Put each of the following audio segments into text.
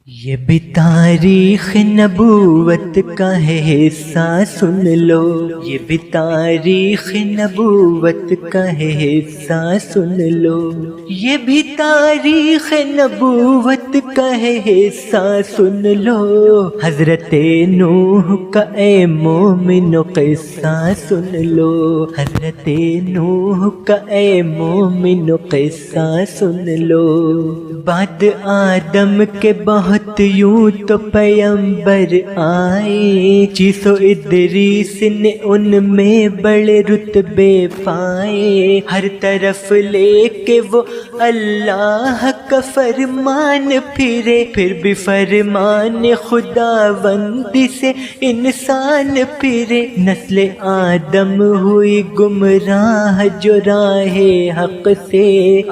یہ بھی تاریخ نبوت کا ہے حصہ سن لو، یہ بھی تاریخ نبوت کا ہے حصہ سن لو، یہ بھی تاریخ نبوت کا ہے حصہ سن لو، حضرت نوح کا اے مومنو قصہ سن لو، حضرت نوح کا اے مومنو قصہ سن لو۔ بعد آدم کے بہت یوں تو پیغمبر آئے، چیسو ادریس نے ان میں بڑے رتبے پائے، ہر طرف لے کے وہ اللہ کا فرمان پھرے، پھر بھی فرمان خداوندی سے انسان پھرے، نسل آدم ہوئی گمراہ جو راہ حق سے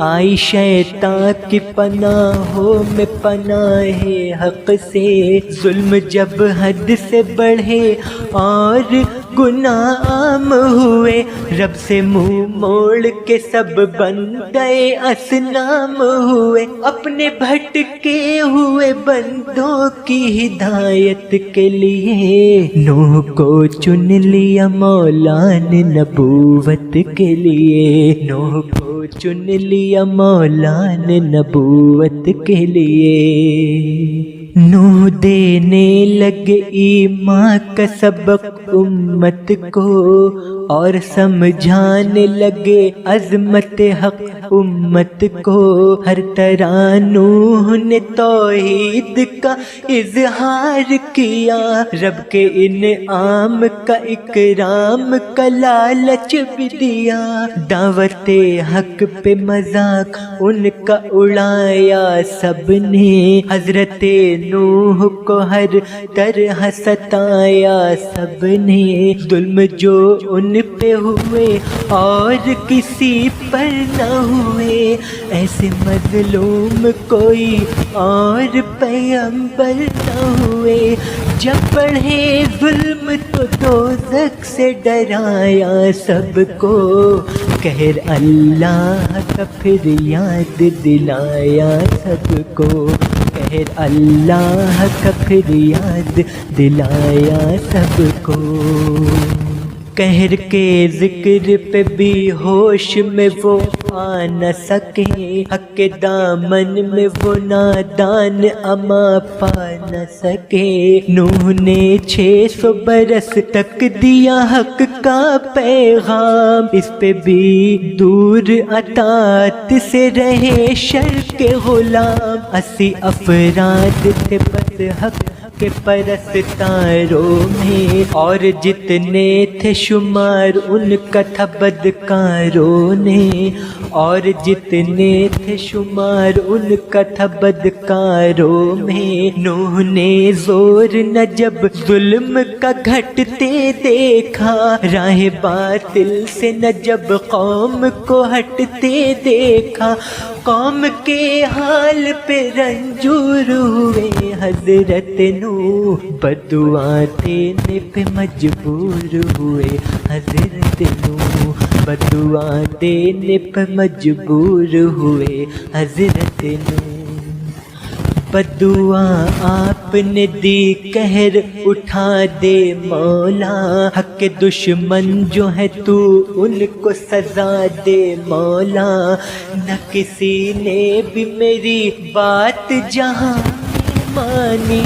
آئی، شیطان کی پناہوں میں پناہ حق سے، ظلم جب حد سے بڑھے اور گناہ عام ہوئے، رب سے منہ موڑ کے سب بندے اصنام ہوئے، اپنے بھٹکے ہوئے بندوں کی ہدایت کے لیے نوح کو چن لیا مولا نے نبوت کے لیے، نوح کو چن لیا مولا نے نبوت کے لیے۔ نوح دینے لگے ایمان کا سبق امت کو، اور سمجھانے لگے عظمت حق امت کو، ہر طرح نوح نے توحید کا اظہار کیا، رب کے انعام کا اکرام کا لالچ بھی دیا، دعوت حق پہ مذاق ان کا اڑایا سب نے، حضرت نوح کو ہر طرح ستایا سب نے، ظلم جو ان پہ ہوئے اور کسی پر نہ ہوئے، ایسے مظلوم کوئی اور پیغمبر نہ ہوئے، جب بڑھے ظلم تو دوزخ سے ڈرایا سب کو، قہر اللہ کا پھر یاد دلایا سب کو، قہر اللہ کا پھر یاد دلایا سب کو۔ قہر کے ذکر پہ بھی ہوش میں وہ آ نہ سکے، حق کے دامن میں وہ نادان اما پا نہ سکے، نوح نے 600 برس تک دیا حق کا پیغام، اس پہ بھی دور اطاعت سے رہے شر کے غلام، 80 افراد تھے بس حق کے پرستاروں میں، اور جتنے تھے شمار ان کا تھا بدکاروں نے، اور جتنے تھے شمار ان کا تھا بدکاروں میں، نوح نے زور نہ جب ظلم کا گھٹتے دیکھا، راہ باطل سے نہ جب قوم کو ہٹتے دیکھا، قوم کے حال پہ رنجور ہوئے حضرت نوح، بددعا دینے پہ مجبور ہوئے حضرت نوح، بددعا دینے پہ مجبور ہوئے حضرت نوح۔ بددعا آپ نے دی قہر اٹھا دے مولا، حق کے دشمن جو ہے تو ان کو سزا دے مولا، نہ کسی نے بھی میری بات جہاں مانی،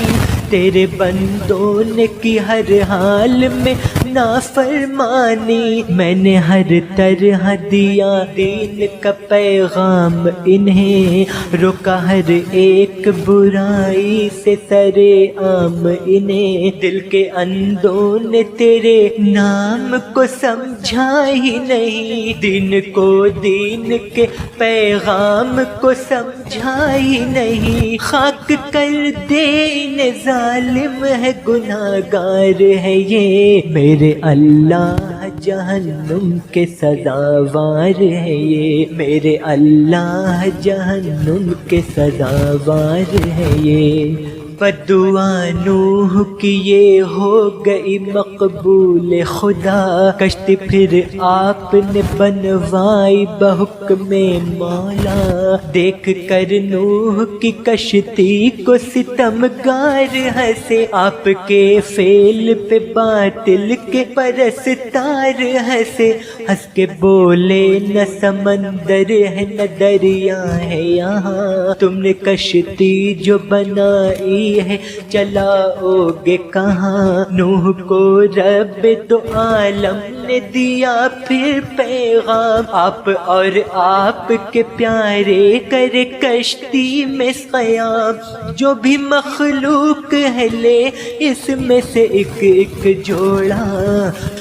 تیرے بندوں نے کی ہر حال میں نافرمانی، میں نے ہر طرح دیا دین کا پیغام انہیں، روکا ہر ایک برائی سے سرے عام انہیں، دل کے اندھوں نے تیرے نام کو سمجھا ہی نہیں، دین کو دین کے پیغام کو سمجھا ہی نہیں، خاک کر دے انہیں ظالم ہے گناہگار ہے یہ، میرے اللہ جہنم کے سزاوار ہے یہ، میرے اللہ جہنم کے سزاوار ہے یہ۔ بدعا نوح کی یہ ہو گئی مقبول خدا، کشتی پھر آپ نے بنوائی بحکم مولا، دیکھ کر نوح کی کشتی کو ستمگار ہنسے، آپ کے فعل پہ باطل کے پرستار ہنسے، ہنس کے بولے نہ سمندر ہے نہ دریا ہے یہاں، تم نے کشتی جو بنائی ہے چلاؤ گے کہاں؟ نوح کو رب دو عالم نے دیا پھر پیغام، آپ اور آپ کے پیارے کرے کشتی میں قیام، جو بھی مخلوق ہے لے اس میں سے ایک ایک جوڑا،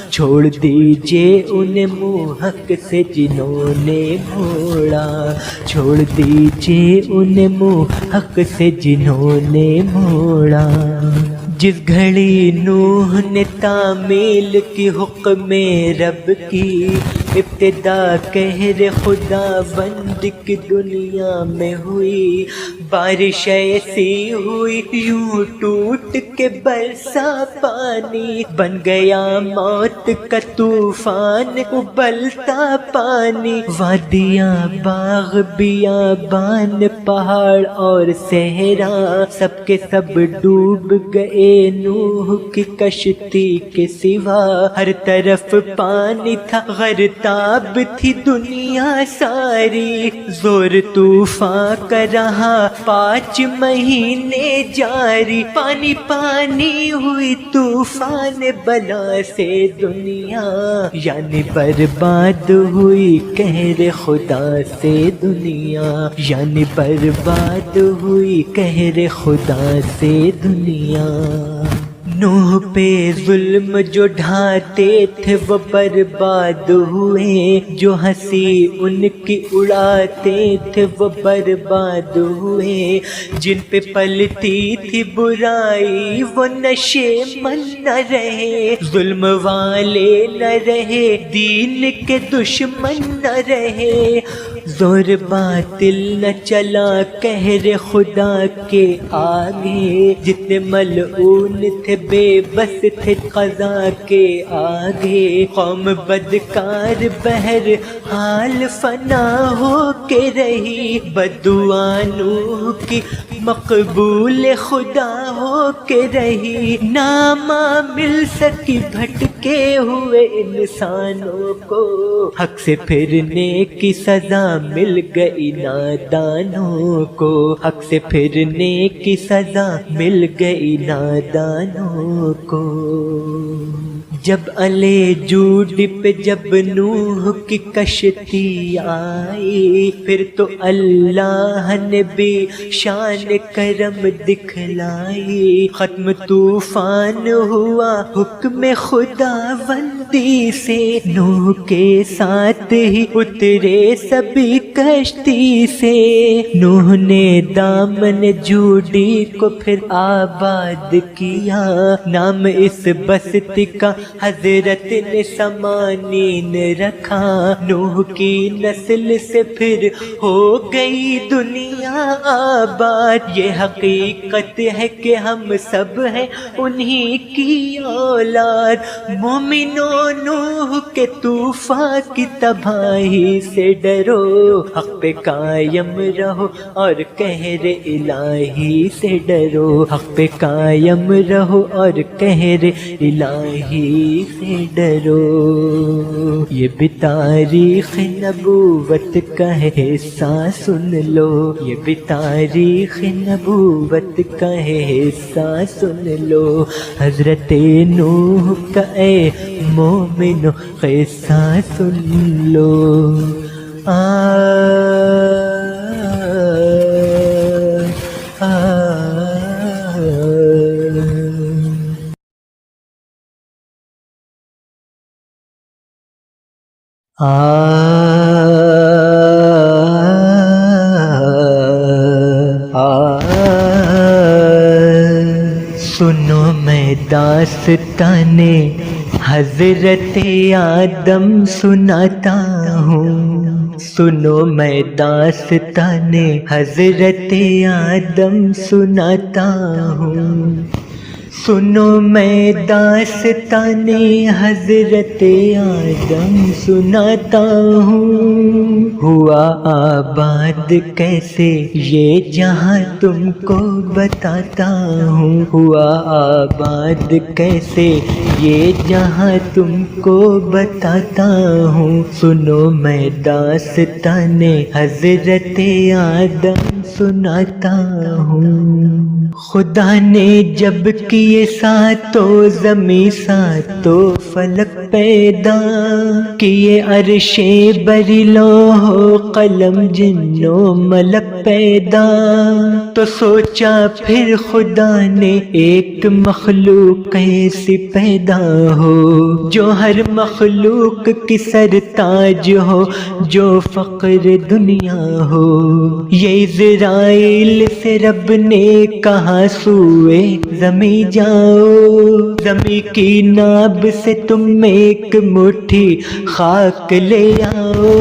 چھوڑ دیجئے انہیں منہ حق سے جنہوں نے موڑا، چھوڑ دیجئے انہیں منہ حق سے جنہوں نے موڑا۔ جس گھڑی نوح نے تعمیل کی حکم رب کی، ابتدا قہر خدا بند کی دنیا میں ہوئی، بارش ایسی ہوئی یوں ٹوٹ کے برسا پانی، بن گیا موت کا طوفان ابلتا پانی، وادیاں باغ بیابان پہاڑ اور صحرا سب کے سب ڈوب گئے نوح کی کشتی کے سوا، ہر طرف پانی تھا غرتاب تھی دنیا ساری، زور طوفان کا رہا 5 مہینے جاری، پانی پانی ہوئی طوفان بلا سے دنیا، یعنی برباد ہوئی قہر خدا سے دنیا، یعنی برباد ہوئی قہر خدا سے دنیا۔ نوح پہ ظلم جو ڈھاتے تھے وہ برباد ہوئے، جو ہنسی ان کی اڑاتے تھے وہ برباد ہوئے، جن پہ پلتی تھی برائی وہ نشے من نہ رہے، ظلم والے نہ رہے دین کے دشمن نہ رہے، زور باطل نہ چلا قہر خدا کے آگے، جتنے ملعون تھے بے بس تھے قضا کے آگے، قوم بدکار بہر حال فنا ہو کے رہی، بدعا نوح کی مقبول خدا ہو کے رہی، نامہ مل سکی بھٹکے ہوئے انسانوں کو، حق سے پھرنے کی سزا مل گئی نادانوں کو، حق سے پھرنے کی سزا مل گئی نادانوں کو۔ جب الے جوڈ پہ جب نوح کی کشتی آئی، پھر تو اللہ نے بھی شان کرم دکھلائی، ختم طوفان ہوا حکم خدا بندی سے، نوح کے ساتھ ہی اترے سبھی کشتی سے، نوح نے دامن جوڈی کو پھر آباد کیا، نام اس بستی کا حضرت نے سمانین رکھا، نوح کی نسل سے پھر ہو گئی دنیا آباد، یہ حقیقت ہے کہ ہم سب ہیں انہی کی اولاد، مومنوں نوح کے طوفان کی تباہی سے ڈرو، حق پہ قائم رہو اور قہر الہی سے ڈرو، حق پہ قائم رہو اور قہر الہی سے ڈرو۔ یہ بھی تاریخ نبوت کا حصہ سن لو، یہ بھی تاریخ نبوت کا حصہ سن لو، حضرت نوح کا اے مومنو قصہ سن لو۔ سنو میں داستان حضرت آدم سناتا ہوں، سنو میں داستان حضرت آدم سناتا ہوں، سنو میں داستان حضرت آدم سناتا ہوں، ہوا آباد کیسے یہ جہاں تم کو بتاتا ہوں، ہوا آباد کیسے یہ جہاں تم کو بتاتا ہوں، سنو میں داستان حضرت آدم سناتا ہوں۔ خدا نے جب کیے ساتوں زمیں ساتوں فلک پیدا، کیے عرش بری لوح و قلم جن و ملک پیدا، تو سوچا پھر خدا نے ایک مخلوق ایسی پیدا ہو جو ہر مخلوق کی سرتاج ہو، جو فقر دنیا ہو۔ یہ عزرائیل سے رب نے کہا سوئے زمیں جاؤ، زمیں کی ناب سے تم ایک مٹھی خاک لے آؤ،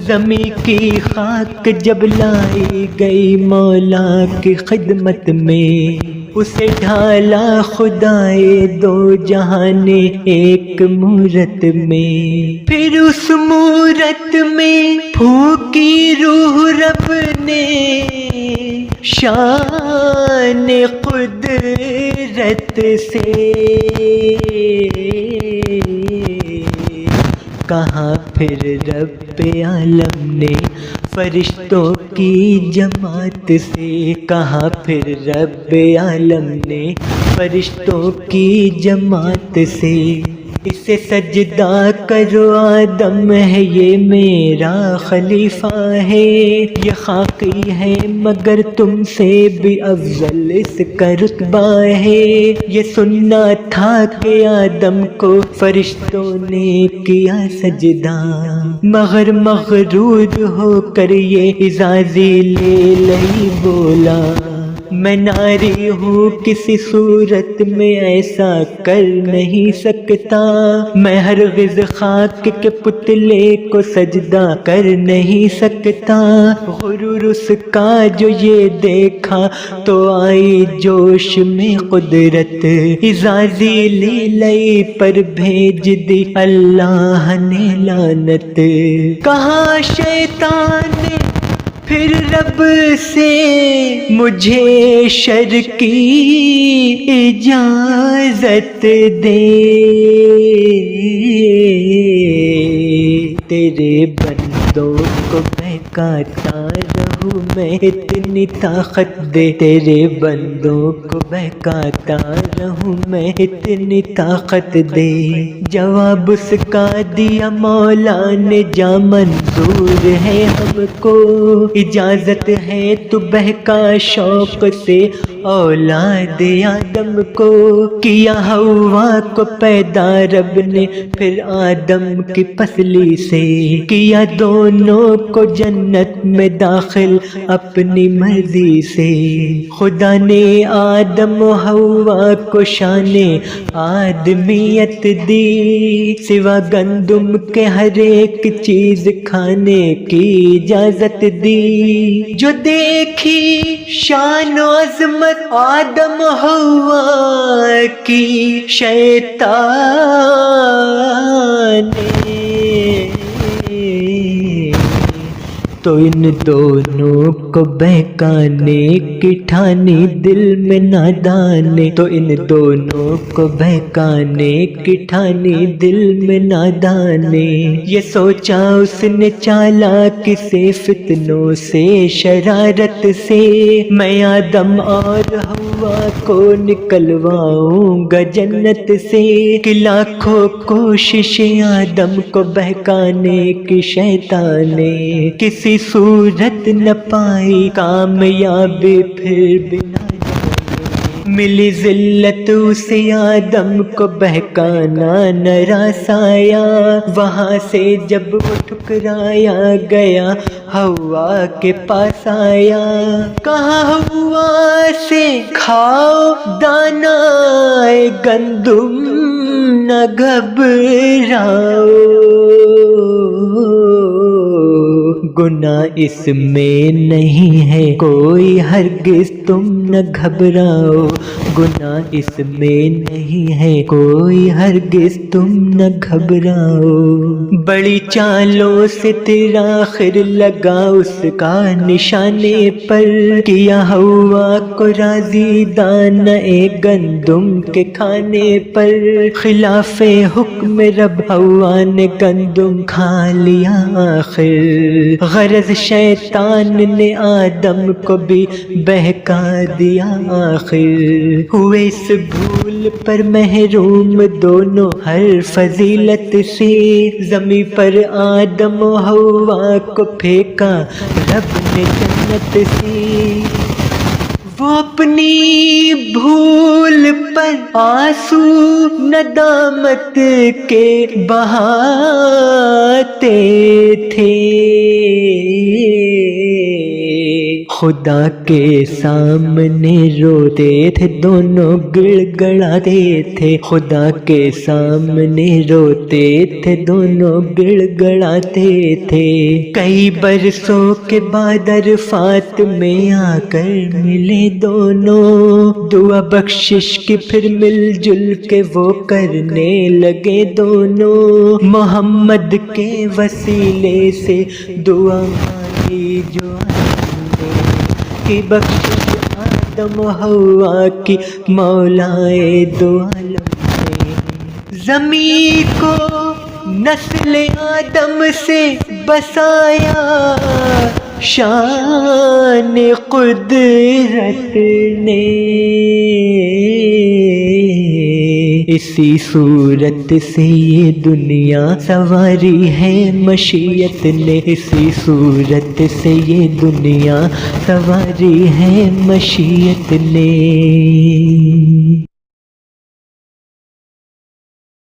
زمیں کی خاک جب لائی گئی مولا کی خدمت میں، اسے ڈھالا خدائے دو جہان ایک مورت میں، پھر اس مورت میں پھونکی روح رب نے شان قدرت سے، کہاں پھر رب عالم نے فرشتوں کی جماعت سے، کہاں پھر رب عالم نے فرشتوں کی جماعت سے، اسے سجدہ کرو آدم ہے یہ میرا خلیفہ ہے، یہ خاکی ہے مگر تم سے بھی افضل اس کا رتبہ ہے، یہ سننا تھا کہ آدم کو فرشتوں نے کیا سجدہ، مگر مغرور ہو کر یہ عزازیل لئی بولا، میں ناری ہوں کسی صورت میں ایسا کر نہیں سکتا، میں ہرگز خاک کے پتلے کو سجدہ کر نہیں سکتا، غرور اس کا جو یہ دیکھا تو آئی جوش میں قدرت، عزازیل لئی پر بھیج دی اللہ نے لعنت، کہاں شیطان نے پھر رب سے مجھے شر کی اجازت دے، تیرے بندوں کو بہکاتا رہوں میں اتنی طاقت دے، تیرے بندوں کو بہکاتا رہوں میں اتنی طاقت دے، جواب اس کا دیا مولا نے جا منظور ہے ہم کو، اجازت ہے تو بہکا شوق سے اولاد آدم کو، کیا ہوا کو پیدا رب نے پھر آدم کی پسلی سے، کیا دونوں کو جنت میں داخل اپنی مرضی سے، خدا نے آدم و ہوا کو شان آدمیت دی، سوا گندم کے ہر ایک چیز کھانے کی اجازت دی، جو دیکھی شان و عظمت آدم و ہوا کی شیطان نے، تو ان دونوں کو بہکانے کی ٹھانی دل میں نادانے، تو ان دونوں کو بہکانے کی ٹھانی دل میں نادانے، یہ سوچا اس نے چالاکی سے فتنوں سے شرارت سے، میں آدم اور ہوا کو نکلواؤں گا جنت سے، کہ لاکھوں کوششیں آدم کو بہکانے کی شیطان نے کسی صورت نہ پائی کامیابی، پھر بنا ملی ذلت اسے آدم کو بہکانا نہ راس آیا، وہاں سے جب وہ ٹھکرایا گیا ہوا کے پاس آیا، کہا ہوا سے کھاؤ دانہ گندم نہ گھبراؤ، گناہ اس میں نہیں ہے کوئی ہرگز تم نہ گھبراؤ، گناہ اس میں نہیں ہے کوئی ہرگز تم نہ گھبراؤ۔ بڑی چالوں سے تیرا آخر لگا اس کا نشانے پر، کیا ہوا کو راضی دانہ گندم کے کھانے پر، خلاف حکم رب ہوا نے گندم کھا لیا آخر، غرض شیطان نے آدم کو بھی بہکا دیا آخر، ہوئے اس بھول پر محروم دونوں ہر فضیلت سے، زمین پر آدم و حوا کو پھینکا رب نے جنت سے، وہ اپنی بھول پر آنسو ندامت کے بہاتے تھے، خدا کے سامنے روتے تھے دونوں گڑ گڑاتے تھے، خدا کے سامنے روتے تھے دونوں گڑ گڑاتے تھے، کئی برسوں کے بعد عرفات میں آ کر ملے دونوں، دعا بخشش کی پھر مل جل کے وہ کرنے لگے دونوں، محمد کے وسیلے سے دعا مانگی جو کی بخشش آدم و حوا کی مولائے دو عالم نے، زمین کو نسل آدم سے بسایا شان قدرت نے، اسی صورت سے یہ دنیا سواری ہے مشیت نے، اسی صورت سے یہ دنیا سواری ہے مشیت نے۔